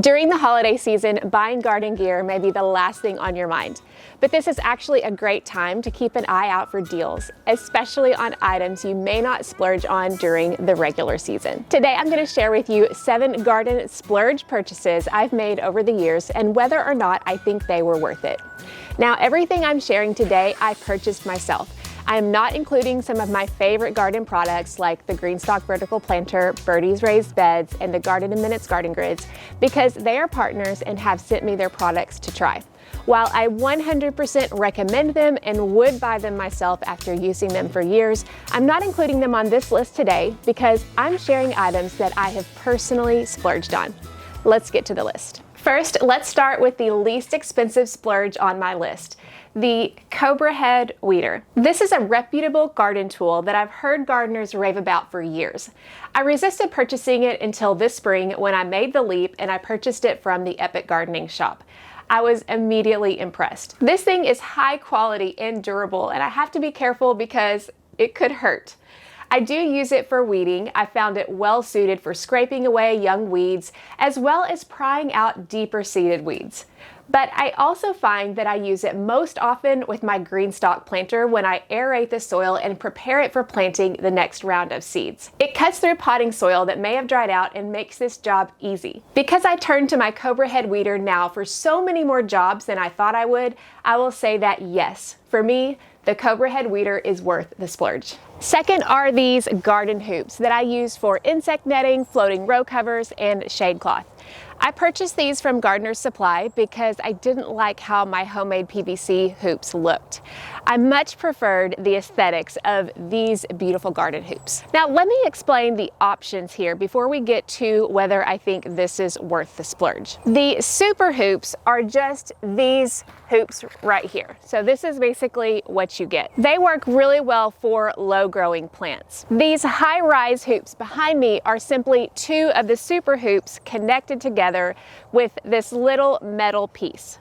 During the holiday season, buying garden gear may be the last thing on your mind, but this is actually a great time to keep an eye out for deals, especially on items you may not splurge on during the regular season. Today, I'm going to share with you 7 garden splurge purchases I've made over the years and whether or not I think they were worth it. Now, everything I'm sharing today, I purchased myself. I am not including some of my favorite garden products like the Greenstock Vertical Planter, Birdie's Raised Beds, and the Garden in Minutes Garden Grids because they are partners and have sent me their products to try. While I 100% recommend them and would buy them myself after using them for years, I'm not including them on this list today because I'm sharing items that I have personally splurged on. Let's get to the list. First, let's start with the least expensive splurge on my list, the Cobrahead Weeder. This is a reputable garden tool that I've heard gardeners rave about for years. I resisted purchasing it until this spring when I made the leap and I purchased it from the Epic Gardening shop. I was immediately impressed. This thing is high quality and durable, and I have to be careful because it could hurt. I do use it for weeding. I found it well suited for scraping away young weeds as well as prying out deeper seeded weeds. But I also find that I use it most often with my Greenstock planter when I aerate the soil and prepare it for planting the next round of seeds. It cuts through potting soil that may have dried out and makes this job easy. Because I turn to my Cobrahead Weeder now for so many more jobs than I thought I would, I will say that yes, for me, the Cobrahead Weeder is worth the splurge. Second are these garden hoops that I use for insect netting, floating row covers, and shade cloth. I purchased these from Gardener's Supply because I didn't like how my homemade PVC hoops looked. I much preferred the aesthetics of these beautiful garden hoops. Now let me explain the options here before we get to whether I think this is worth the splurge. The super hoops are just these hoops right here. So this is basically what you get. They work really well for low growing plants. These high rise hoops behind me are simply 2 of the super hoops connected together with this little metal piece.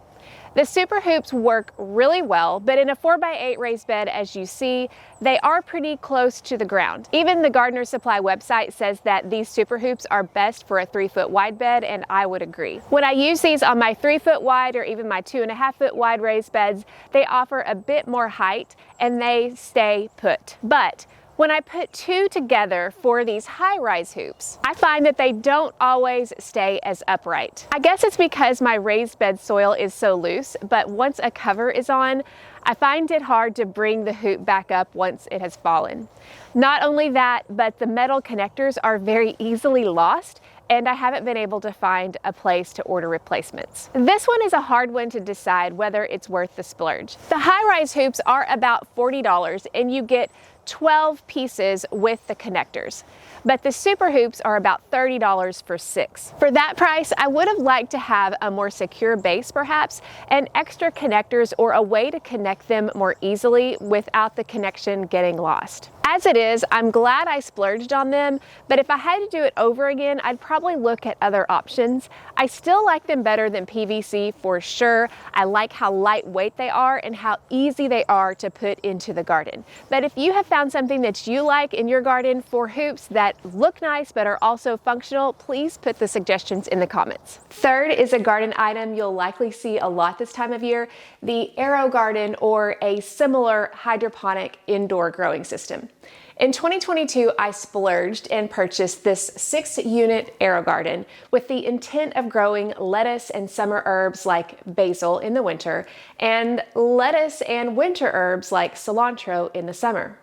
The super hoops work really well, but in a 4x8 raised bed, as you see, they are pretty close to the ground. Even the Gardener's Supply website says that these super hoops are best for a 3-foot wide bed, and I would agree. When I use these on my 3-foot wide or even my 2.5-foot wide raised beds, they offer a bit more height and they stay put. But when I put 2 together for these high-rise hoops, I find that they don't always stay as upright. I guess it's because my raised bed soil is so loose, but once a cover is on, I find it hard to bring the hoop back up once it has fallen. Not only that, but the metal connectors are very easily lost, and I haven't been able to find a place to order replacements. This one is a hard one to decide whether it's worth the splurge. The high-rise hoops are about $40 and you get 12 pieces with the connectors, but the super hoops are about $30 for 6. For that price, I would have liked to have a more secure base perhaps, and extra connectors or a way to connect them more easily without the connection getting lost. As it is, I'm glad I splurged on them, but if I had to do it over again, I'd probably look at other options. I still like them better than PVC for sure. I like how lightweight they are and how easy they are to put into the garden. But if you have found something that you like in your garden for hoops that look nice but are also functional, please put the suggestions in the comments. Third is a garden item you'll likely see a lot this time of year, the Aerogarden or a similar hydroponic indoor growing system. In 2022, I splurged and purchased this 6-unit Aerogarden with the intent of growing lettuce and summer herbs like basil in the winter and lettuce and winter herbs like cilantro in the summer.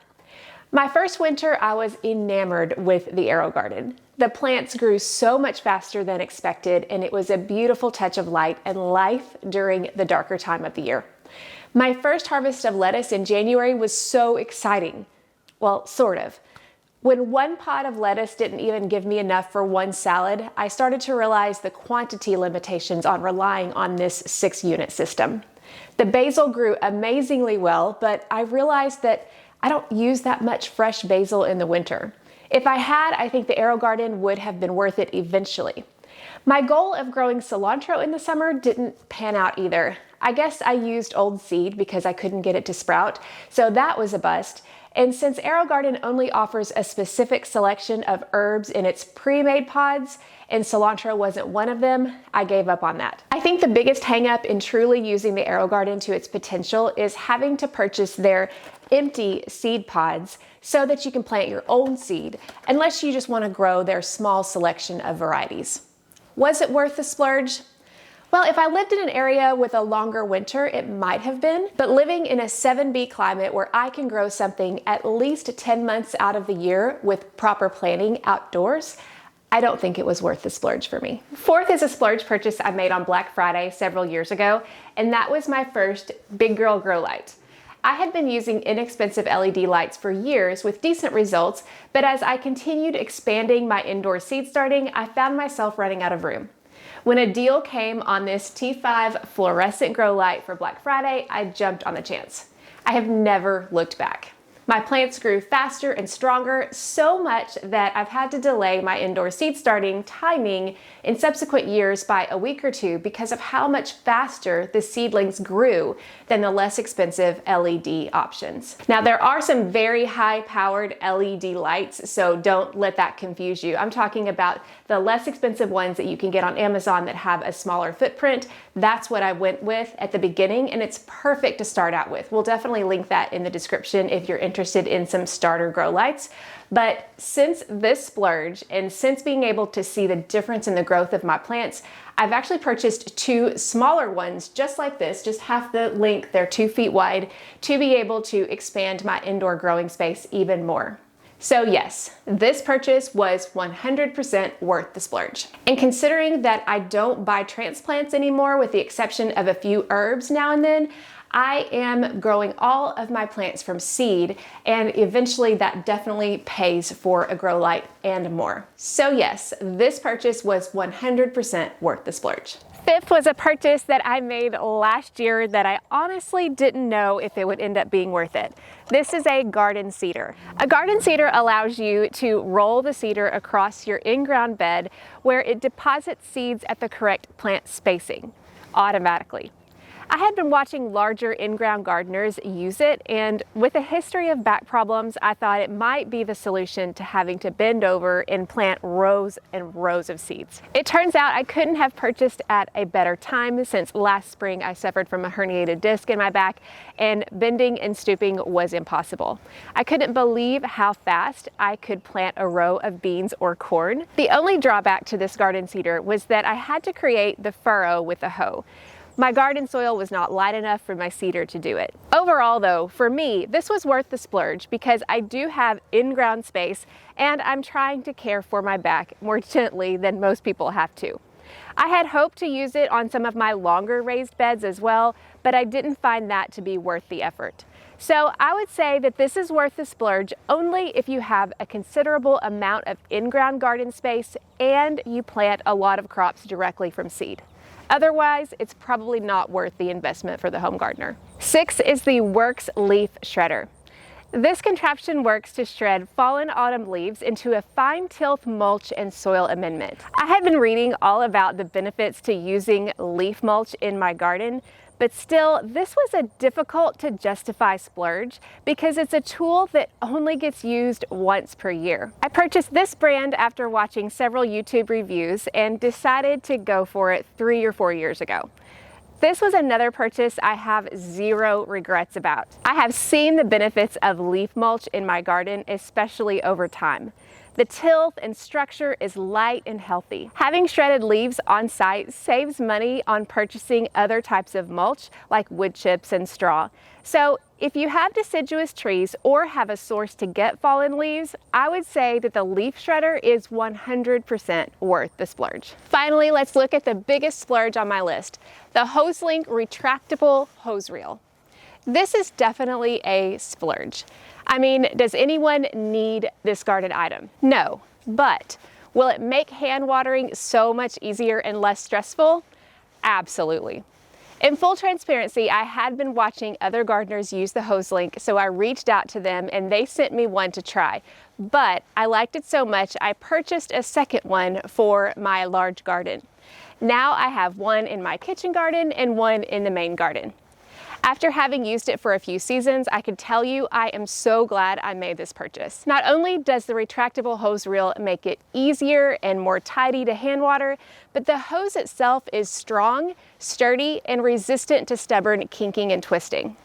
My first winter, I was enamored with the Aerogarden. The plants grew so much faster than expected, and it was a beautiful touch of light and life during the darker time of the year. My first harvest of lettuce in January was so exciting. Well, sort of. When one pot of lettuce didn't even give me enough for one salad, I started to realize the quantity limitations on relying on this 6-unit system. The basil grew amazingly well, but I realized that I don't use that much fresh basil in the winter. If I had, I think the Aerogarden would have been worth it eventually. My goal of growing cilantro in the summer didn't pan out either. I guess I used old seed because I couldn't get it to sprout, so that was a bust. And since Aerogarden only offers a specific selection of herbs in its pre-made pods, and cilantro wasn't one of them, I gave up on that. I think the biggest hang-up in truly using the Aerogarden to its potential is having to purchase their empty seed pods so that you can plant your own seed, unless you just want to grow their small selection of varieties. Was it worth the splurge? Well, if I lived in an area with a longer winter, it might have been, but living in a 7B climate where I can grow something at least 10 months out of the year with proper planning outdoors, I don't think it was worth the splurge for me. Fourth is a splurge purchase I made on Black Friday several years ago, and that was my first big girl grow light. I had been using inexpensive LED lights for years with decent results, but as I continued expanding my indoor seed starting, I found myself running out of room. When a deal came on this T5 fluorescent grow light for Black Friday, I jumped on the chance. I have never looked back. My plants grew faster and stronger, so much that I've had to delay my indoor seed starting timing in subsequent years by a week or two because of how much faster the seedlings grew than the less expensive LED options. Now, there are some very high-powered LED lights, so don't let that confuse you. I'm talking about the less expensive ones that you can get on Amazon that have a smaller footprint. That's what I went with at the beginning, and it's perfect to start out with. We'll definitely link that in the description if you're interested in some starter grow lights. But since this splurge and since being able to see the difference in the growth of my plants, I've actually purchased two smaller ones just like this, just half the length, they're 2 feet wide, to be able to expand my indoor growing space even more. So yes, this purchase was 100% worth the splurge. And considering that I don't buy transplants anymore with the exception of a few herbs now and then, I am growing all of my plants from seed, and eventually that definitely pays for a grow light and more. So yes, this purchase was 100% worth the splurge. Fifth was a purchase that I made last year that I honestly didn't know if it would end up being worth it. This is a garden seeder. A garden seeder allows you to roll the seeder across your in-ground bed where it deposits seeds at the correct plant spacing automatically. I had been watching larger in-ground gardeners use it, and with a history of back problems, I thought it might be the solution to having to bend over and plant rows and rows of seeds. It turns out I couldn't have purchased at a better time, since last spring I suffered from a herniated disc in my back and bending and stooping was impossible. I couldn't believe how fast I could plant a row of beans or corn. The only drawback to this garden seeder was that I had to create the furrow with a hoe. My garden soil was not light enough for my seeder to do it. Overall though, for me, this was worth the splurge because I do have in-ground space and I'm trying to care for my back more gently than most people have to. I had hoped to use it on some of my longer raised beds as well, but I didn't find that to be worth the effort. So I would say that this is worth the splurge only if you have a considerable amount of in-ground garden space and you plant a lot of crops directly from seed. Otherwise, it's probably not worth the investment for the home gardener. 6 is the Works Leaf Shredder. This contraption works to shred fallen autumn leaves into a fine tilth mulch and soil amendment. I have been reading all about the benefits to using leaf mulch in my garden, but still, this was a difficult to justify splurge because it's a tool that only gets used once per year. I purchased this brand after watching several YouTube reviews and decided to go for it 3 or 4 years ago. This was another purchase I have zero regrets about. I have seen the benefits of leaf mulch in my garden, especially over time. The tilth and structure is light and healthy. Having shredded leaves on site saves money on purchasing other types of mulch like wood chips and straw. So if you have deciduous trees or have a source to get fallen leaves, I would say that the leaf shredder is 100% worth the splurge. Finally, let's look at the biggest splurge on my list, the Hoselink retractable hose reel. This is definitely a splurge. I mean, does anyone need this garden item? No, but will it make hand watering so much easier and less stressful? Absolutely. In full transparency, I had been watching other gardeners use the Hoselink, so I reached out to them and they sent me one to try. But I liked it so much, I purchased a second one for my large garden. Now I have one in my kitchen garden and one in the main garden. After having used it for a few seasons, I can tell you I am so glad I made this purchase. Not only does the retractable hose reel make it easier and more tidy to hand water, but the hose itself is strong, sturdy, and resistant to stubborn kinking and twisting.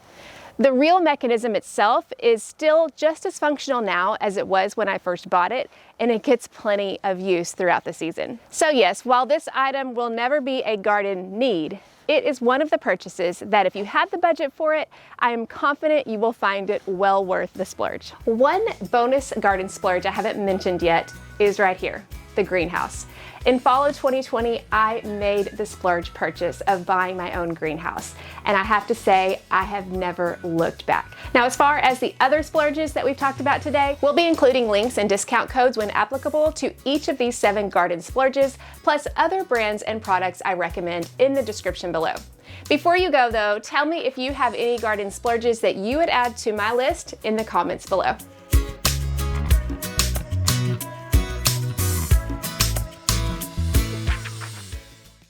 The reel mechanism itself is still just as functional now as it was when I first bought it, and it gets plenty of use throughout the season. So yes, while this item will never be a garden need, it is one of the purchases that if you have the budget for it, I am confident you will find it well worth the splurge. One bonus garden splurge I haven't mentioned yet is right here, the greenhouse. In fall of 2020, I made the splurge purchase of buying my own greenhouse, and I have to say, I have never looked back. Now, as far as the other splurges that we've talked about today, we'll be including links and discount codes when applicable to each of these 7 garden splurges, plus other brands and products I recommend in the description below. Before you go though, tell me if you have any garden splurges that you would add to my list in the comments below.